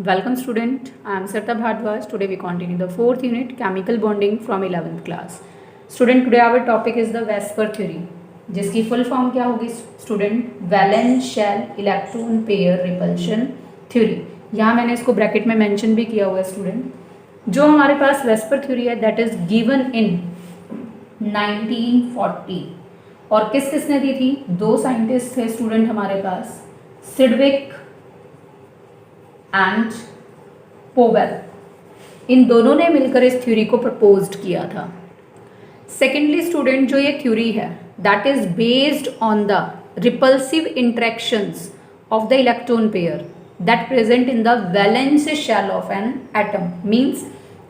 Welcome student, I am Sarita Bhardwaj. Today we continue the fourth unit chemical bonding from 11th class. Student, today our topic is the Vesper theory, जिसकी full form क्या होगी student? Valence shell electron pair repulsion theory. यहाँ मैंने इसको bracket में mention भी किया हुआ है स्टूडेंट. जो हमारे पास वेस्पर थ्योरी है दैट इज गिवन इन 1940 और किस किसने दी थी? दो साइंटिस्ट थे स्टूडेंट हमारे पास, सिडविक एंड पोवेल. इन दोनों ने मिलकर इस थ्योरी को प्रपोज्ड किया था. सेकेंडली स्टूडेंट, जो ये थ्योरी है that is based on the repulsive interactions of the electron pair that present in the valence shell of an atom. Means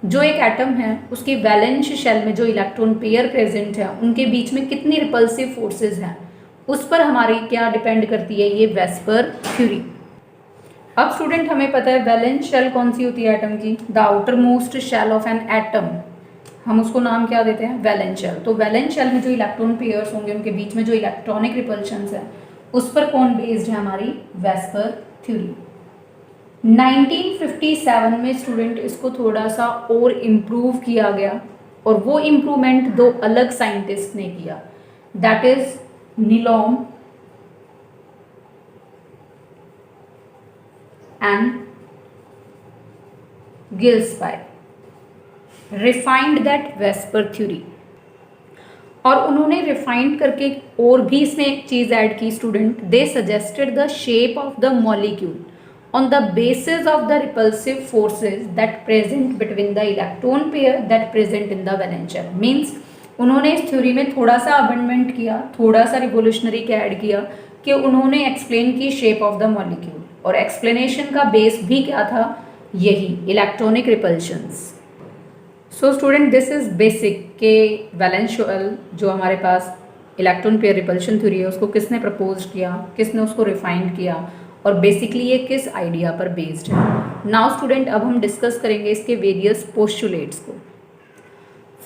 जो एक एटम है उसकी वैलेंस शेल में जो इलेक्ट्रॉन पेयर प्रेजेंट है उनके बीच में कितनी रिपल्सिव फोर्सेस हैं उस पर हमारी क्या डिपेंड करती है ये वेस्पर थ्योरी. अब स्टूडेंट हमें पता है वैलेंस शेल कौन सी होती है एटम की? The outermost shell of an atom. हम उसको नाम क्या देते हैं? Valence shell. तो वैलेंस शेल में जो इलेक्ट्रॉन पेयर्स होंगे उनके बीच में जो इलेक्ट्रॉनिक रिपल्शंस है उस पर कौन बेस्ड है? हमारी वेस्पर थ्योरी. 1957 में स्टूडेंट इसको थोड़ा सा और इम्प्रूव किया गया और वो इम्प्रूवमेंट दो अलग साइंटिस्ट ने किया, that is Nyholm and Gillespie. Refined that VSEPR theory. और उन्होंने रिफाइंड करके और भी इसमें एक चीज ऐड की student. They suggested the shape of the molecule on the basis of the repulsive forces that present between the electron pair that present in the valence shell. Means उन्होंने इस थ्योरी में थोड़ा सा अमेंडमेंट किया, थोड़ा सा revolutionary क्या add किया कि उन्होंने एक्सप्लेन की शेप ऑफ द मॉलिक्यूल और एक्सप्लेनेशन का बेस भी क्या था? यही electronic repulsions. So student this is basic के वैलेंस शेल जो हमारे पास इलेक्ट्रॉन पेयर रिपल्शन थ्योरी है उसको किसने प्रपोज किया, किसने उसको रिफाइंड किया और बेसिकली ये किस आइडिया पर बेस्ड है. नाउ स्टूडेंट अब हम डिस्कस करेंगे इसके वेरियस पोस्टुलेट्स को.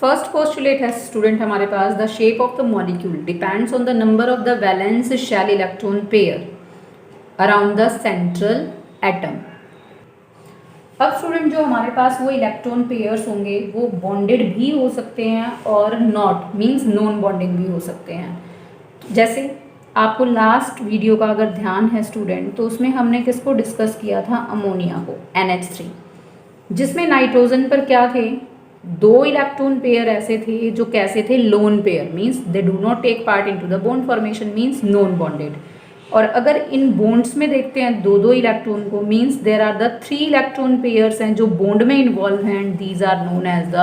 फर्स्ट पोस्टुलेट है स्टूडेंट हमारे पास the shape of the molecule depends on the number of the valence shell electron pair around the central atom. अब स्टूडेंट जो हमारे पास वो इलेक्ट्रॉन पेयर्स होंगे वो बॉन्डेड भी हो सकते हैं और नॉट मीन्स नॉन बॉन्डिंग भी हो सकते हैं. जैसे आपको लास्ट वीडियो का अगर ध्यान है स्टूडेंट तो उसमें हमने किसको डिस्कस किया था? अमोनिया को, NH3, जिसमें नाइट्रोजन पर क्या थे? दो इलेक्ट्रॉन पेयर ऐसे थे जो कैसे थे? Lone pair. Means they do not take part into the bond formation, means non bonded. और अगर इन बॉन्ड्स में देखते हैं दो दो इलेक्ट्रॉन को, means there are the 3 electron pairs हैं जो बॉन्ड में इन्वॉल्व हैं and these are known as the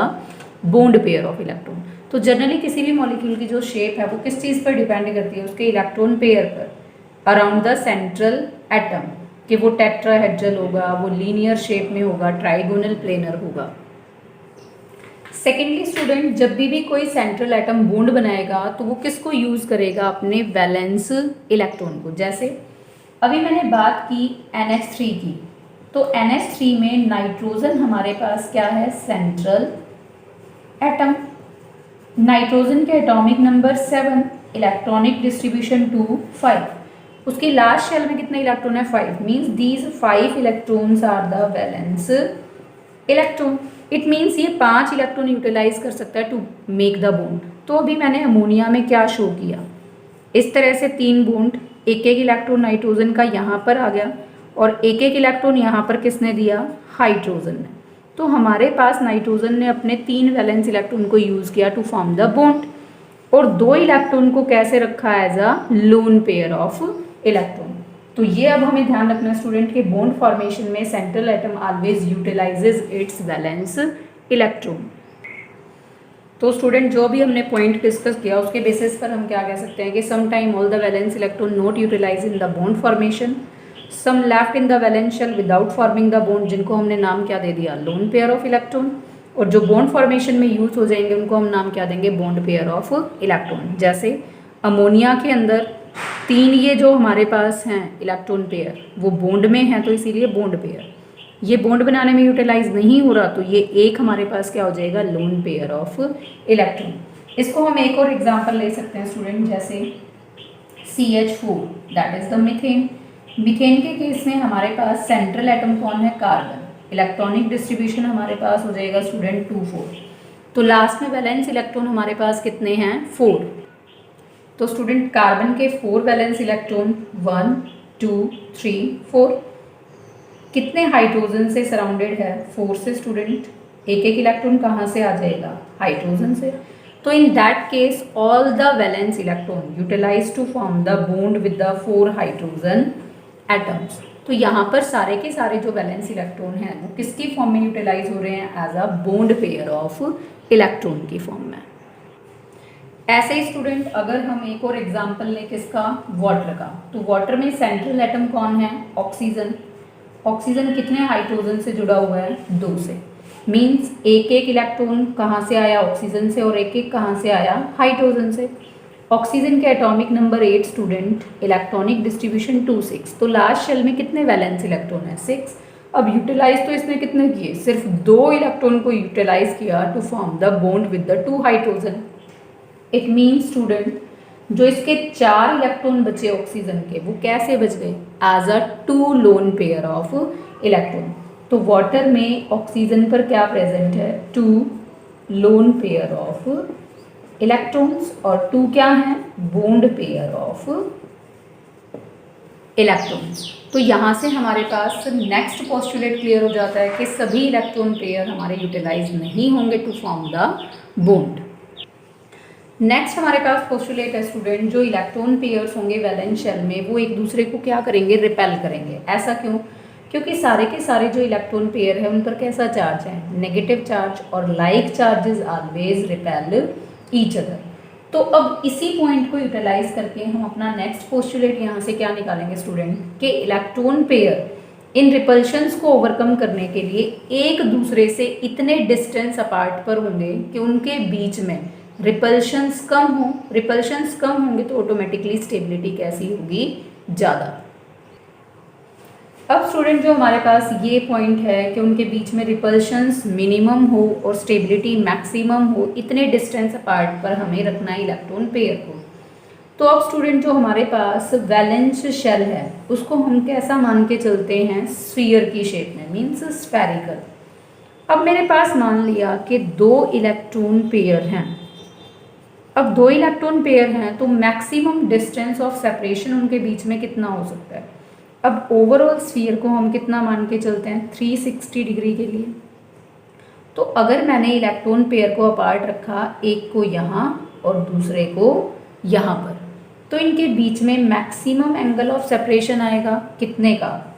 bond pair of electron. तो जनरली किसी भी मॉलिक्यूल की जो शेप है वो किस चीज़ पर डिपेंड करती है? उसके इलेक्ट्रॉन पेयर पर अराउंड द सेंट्रल एटम, कि वो टेट्राहेड्रल होगा, वो लीनियर शेप में होगा, ट्राइगोनल प्लेनर होगा. सेकेंडली स्टूडेंट जब भी कोई सेंट्रल एटम बॉन्ड बनाएगा तो वो किसको यूज़ करेगा? अपने वैलेंस इलेक्ट्रॉन को. जैसे अभी मैंने बात की NH3 की, तो NH3 में नाइट्रोजन हमारे पास क्या है? Central atom. नाइट्रोजन के एटॉमिक नंबर 7, इलेक्ट्रॉनिक डिस्ट्रीब्यूशन 2, 5. उसके लास्ट शेल में कितने इलेक्ट्रॉन है? 5. Means these 5 electrons are the valence electron. It means ये 5 इलेक्ट्रॉन यूटिलाइज कर सकता है टू मेक द बॉन्ड. तो अभी मैंने अमोनिया में क्या शो किया? इस तरह से 3 बॉन्ड, एक एक इलेक्ट्रॉन नाइट्रोजन का यहाँ पर आ गया और एक एक इलेक्ट्रॉन यहाँ पर किसने दिया? हाइड्रोजन ने. तो हमारे पास नाइट्रोजन ने अपने 3 वैलेंस इलेक्ट्रॉन को यूज़ किया टू फॉर्म द बॉन्ड और 2 इलेक्ट्रॉन को कैसे रखा as a lone pair of electron. तो ये अब हमें ध्यान रखना स्टूडेंट के बॉन्ड फॉर्मेशन में central atom always utilizes its valence electron. तो स्टूडेंट जो भी हमने पॉइंट डिस्कस किया उसके बेसिस पर हम क्या कह सकते हैं कि some time all the valence electron not utilize in the bond formation, some left in the valence shell without forming the bond, जिनको हमने नाम क्या दे दिया? Lone pair of electron. और जो बॉन्ड फॉर्मेशन में यूज हो जाएंगे उनको हम नाम क्या देंगे? Bond pair of electron. जैसे अमोनिया के अंदर 3 ये जो हमारे पास हैं इलेक्ट्रॉन पेयर वो बॉन्ड में हैं तो इसीलिए बॉन्ड पेयर. ये बॉन्ड बनाने में यूटिलाइज नहीं हो रहा तो ये एक हमारे पास क्या हो जाएगा? Loan pair of electron. इसको हम एक और एग्जाम्पल ले सकते हैं स्टूडेंट, जैसे CH4 that is the methane. Methane के केस में हमारे पास सेंट्रल एटम कौन है, कार्बन। इलेक्ट्रॉनिक डिस्ट्रीब्यूशन हमारे पास हो जाएगा स्टूडेंट 2 4। तो लास्ट में वैलेंस इलेक्ट्रॉन हमारे पास कितने हैं, 4। तो स्टूडेंट कार्बन के 4 वैलेंस इलेक्ट्रॉन 1 2 3 4। कितने हाइड्रोजन से सराउंडेड है, 4 से स्टूडेंट। एक एक इलेक्ट्रॉन कहाँ से आ जाएगा, हाइड्रोजन से। तो in that case all the valence electron utilize to form the bond with the 4 hydrogen atoms. तो यहाँ पर सारे के सारे जो वैलेंस इलेक्ट्रॉन हैं वो किसकी फॉर्म में यूटिलाइज हो रहे हैं, as a bond pair of electron की फॉर्म में। ऐसे ही स्टूडेंट अगर हम एक और एग्जांपल लें किसका, वाटर का, तो वाटर में सेंट्रल एटम कौन है, ऑक्सीजन। ऑक्सीजन कितने हाइड्रोजन से जुड़ा हुआ है, 2 से। मींस एक एक इलेक्ट्रॉन कहाँ से आया, ऑक्सीजन से, और एक एक कहाँ से आया, हाइड्रोजन से। ऑक्सीजन के atomic number 8 student, electronic distribution 2 6। तो लास्ट शेल में कितने वैलेंस इलेक्ट्रॉन है, 6। अब यूटिलाइज तो इसने कितने किए, सिर्फ 2 इलेक्ट्रॉन को यूटिलाइज किया to form the bond with the 2 hydrogen. It means student जो इसके 4 इलेक्ट्रॉन बचे ऑक्सीजन के, वो कैसे बच गए, as a 2 lone pair of electron. तो वाटर में ऑक्सीजन पर क्या प्रेजेंट है, 2 लोन पेयर ऑफ इलेक्ट्रॉन्स, और 2 क्या है, बॉन्ड पेयर ऑफ इलेक्ट्रॉन्स। तो यहाँ से हमारे पास नेक्स्ट पोस्टुलेट क्लियर हो जाता है कि सभी इलेक्ट्रॉन पेयर हमारे यूटिलाइज नहीं होंगे to form the bond. Next हमारे पास पोस्टुलेट है स्टूडेंट, जो इलेक्ट्रॉन पेयर्स होंगे वैलेंस शेल में वो एक दूसरे को क्या करेंगे, रिपेल करेंगे। ऐसा क्यों, क्योंकि सारे के सारे जो इलेक्ट्रॉन पेयर है उन पर कैसा चार्ज है, नेगेटिव चार्ज, और like charges always repel each other. तो अब इसी पॉइंट को यूटिलाइज करके हम अपना नेक्स्ट पोस्टुलेट यहाँ से क्या निकालेंगे स्टूडेंट, कि इलेक्ट्रॉन पेयर इन रिपल्शंस को ओवरकम करने के लिए एक दूसरे से इतने डिस्टेंस अपार्ट पर होंगे कि उनके बीच में रिपल्शंस कम हो। रिपल्शंस कम होंगे तो ऑटोमेटिकली स्टेबिलिटी कैसी होगी, ज़्यादा। अब स्टूडेंट जो हमारे पास ये पॉइंट है कि उनके बीच में रिपल्शंस मिनिमम हो और स्टेबिलिटी मैक्सिमम हो, इतने डिस्टेंस अपार्ट पर हमें रखना है इलेक्ट्रॉन पेयर को। तो अब स्टूडेंट जो हमारे पास वैलेंस शेल है उसको हम कैसा मान के चलते हैं, स्फीयर की शेप में, मीन्स स्फेरिकल। अब मेरे पास मान लिया कि 2 इलेक्ट्रॉन पेयर हैं। अब 2 इलेक्ट्रॉन पेयर हैं तो मैक्सिमम डिस्टेंस ऑफ सेपरेशन उनके बीच में कितना हो सकता है। अब ओवरऑल स्फीयर को हम कितना मान के चलते हैं, 360 डिग्री के लिए। तो अगर मैंने इलेक्ट्रॉन पेयर को अपार्ट रखा, एक को यहाँ और दूसरे को यहाँ पर, तो इनके बीच में मैक्सिमम एंगल ऑफ सेपरेशन आएगा कितने का,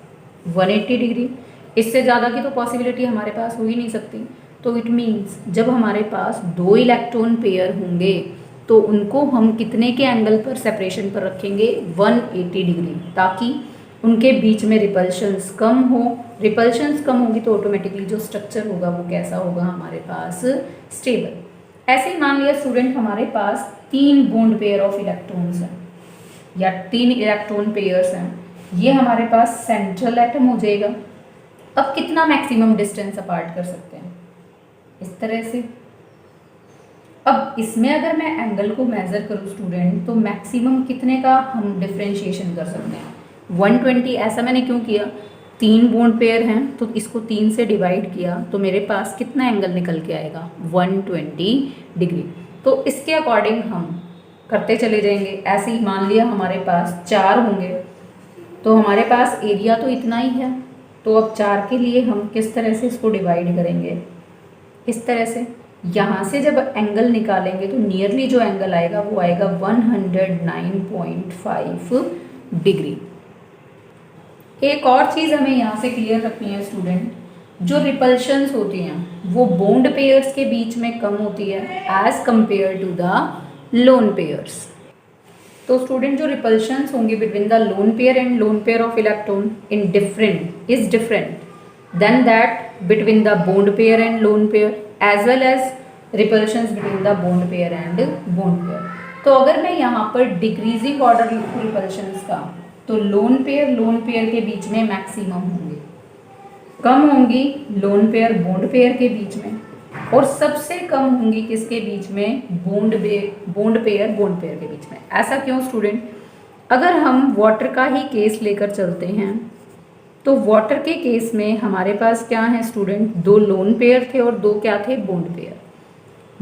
180 डिग्री। इससे ज़्यादा की तो पॉसिबिलिटी हमारे पास हो ही नहीं सकती। तो इट मीन्स जब हमारे पास 2 इलेक्ट्रॉन पेयर होंगे तो उनको हम कितने के एंगल पर सेपरेशन पर रखेंगे, 180 डिग्री, ताकि उनके बीच में रिपल्शंस कम हो। रिपल्शंस कम होगी तो ऑटोमेटिकली जो स्ट्रक्चर होगा वो कैसा होगा हमारे पास, स्टेबल। ऐसे ही मान लिया स्टूडेंट हमारे पास 3 बॉन्ड पेयर ऑफ इलेक्ट्रॉन्स हैं या 3 इलेक्ट्रॉन पेयर्स हैं, ये हमारे पास सेंट्रल एटम हो जाएगा। अब कितना मैक्सिमम डिस्टेंस अपार्ट कर सकते हैं, इस तरह से। अब इसमें अगर मैं एंगल को मेजर करूँ स्टूडेंट तो मैक्सिमम कितने का हम डिफ्रेंशिएशन कर सकते हैं, 120। ऐसा मैंने क्यों किया, 3 बॉन्ड पेयर हैं तो इसको 3 से डिवाइड किया तो मेरे पास कितना एंगल निकल के आएगा, 120 डिग्री। तो इसके अकॉर्डिंग हम करते चले जाएंगे। ऐसे ही मान लिया हमारे पास 4 होंगे तो हमारे पास एरिया तो इतना ही है। तो अब 4 के लिए हम किस तरह से इसको डिवाइड करेंगे, इस तरह से। यहाँ से जब एंगल निकालेंगे तो नियरली जो एंगल आएगा वो आएगा 109.5 डिग्री। एक और चीज़ हमें यहाँ से क्लियर रखनी है स्टूडेंट, जो रिपल्शंस होती हैं वो बॉन्ड पेयर्स के बीच में कम होती है as compare to the lone pairs. तो स्टूडेंट जो रिपल्शंस होंगी between the lone pair and lone pair of electron in different is different than that between the bond pair and lone pair as well as repulsions between the bond pair and bond pair. तो अगर मैं यहाँ पर decreasing order लिखूँ repulsions का, तो lone pair के बीच में मैक्सिमम होंगे, कम होंगी लोन पेयर बॉन्ड पेयर के बीच में, और सबसे कम होंगी किसके बीच में, बॉन्ड पेयर बॉन्ड पेयर के बीच में। ऐसा क्यों स्टूडेंट, अगर हम वाटर का ही केस लेकर चलते हैं तो वाटर के केस में हमारे पास क्या है स्टूडेंट, 2 लोन पेयर थे और 2 क्या थे, बॉन्ड पेयर।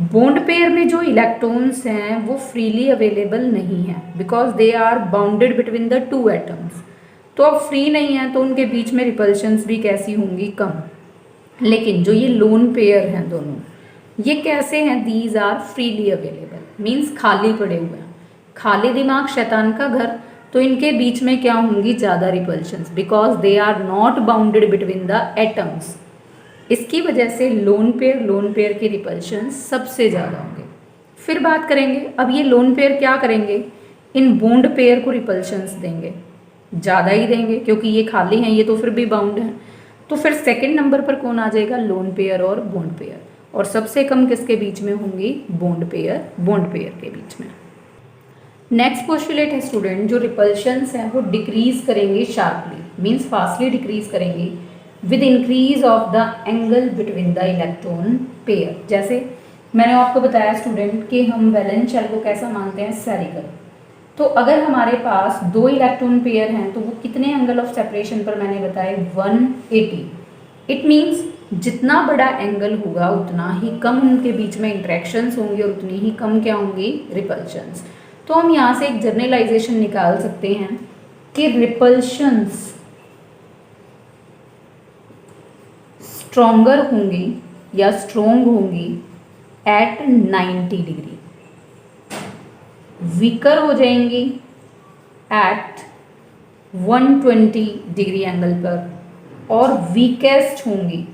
बॉन्ड पेयर में जो इलेक्ट्रॉन्स हैं वो फ्रीली अवेलेबल नहीं है because they are bounded between the 2 atoms. तो अब फ्री नहीं है तो उनके बीच में रिपल्शंस भी कैसी होंगी, कम। लेकिन जो ये लोन पेयर हैं दोनों, ये कैसे हैं, these are freely available, means खाली पड़े हुए हैं। खाली दिमाग शैतान का घर, तो इनके बीच में क्या होंगी, ज़्यादा repulsions, because they are not bounded between the atoms. इसकी वजह से लोन पेयर के रिपल्शंस सबसे ज़्यादा होंगे। फिर बात करेंगे, अब ये लोन पेयर क्या करेंगे, इन बॉन्ड पेयर को रिपल्शंस देंगे, ज़्यादा ही देंगे क्योंकि ये खाली हैं, ये तो फिर भी बाउंड हैं। तो फिर सेकंड नंबर पर कौन आ जाएगा, लोन पेयर और बॉन्ड पेयर। और सबसे कम किसके बीच में होंगी, बॉन्ड पेयर के बीच में। नेक्स्ट पोस्टुलेट है स्टूडेंट, जो रिपल्शंस हैं वो डिक्रीज करेंगे शार्पली, मीन्स फास्टली डिक्रीज करेंगे with increase of the angle between the electron pair. जैसे मैंने आपको बताया स्टूडेंट कि हम वैलेंस शेल को कैसा मानते हैं, स्फेरिकल। तो अगर हमारे पास 2 इलेक्ट्रॉन पेयर हैं तो वो कितने एंगल ऑफ सेपरेशन पर मैंने बताया, 180। इट मीन्स जितना बड़ा एंगल होगा उतना ही कम उनके बीच में इंटरेक्शंस होंगे और उतनी ही कम क्या होंगी, रिपल्शंस। तो हम यहाँ से एक जर्नलाइजेशन निकाल सकते हैं कि रिपल्शंस स्ट्रॉन्गर होंगी या स्ट्रोंग होंगी एट 90 डिग्री, वीकर हो जाएंगी एट 120 डिग्री एंगल पर, और वीकेस्ट होंगी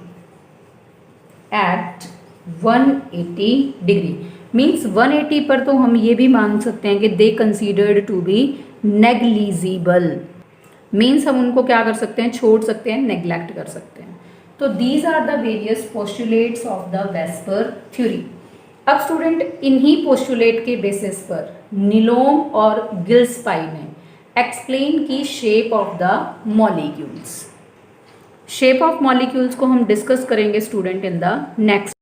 एट 180 डिग्री। मीन्स 180 पर तो हम ये भी मान सकते हैं कि they considered to be negligible, means हम उनको क्या कर सकते हैं, छोड़ सकते हैं, नेग्लेक्ट कर सकते हैं। तो these are the various postulates of the VSEPR theory. अब स्टूडेंट इन्हीं पोस्टुलेट के बेसिस पर निलोम और गिल्सपाई ने एक्सप्लेन की shape of the molecules. Shape of molecules को हम डिस्कस करेंगे स्टूडेंट इन द नेक्स्ट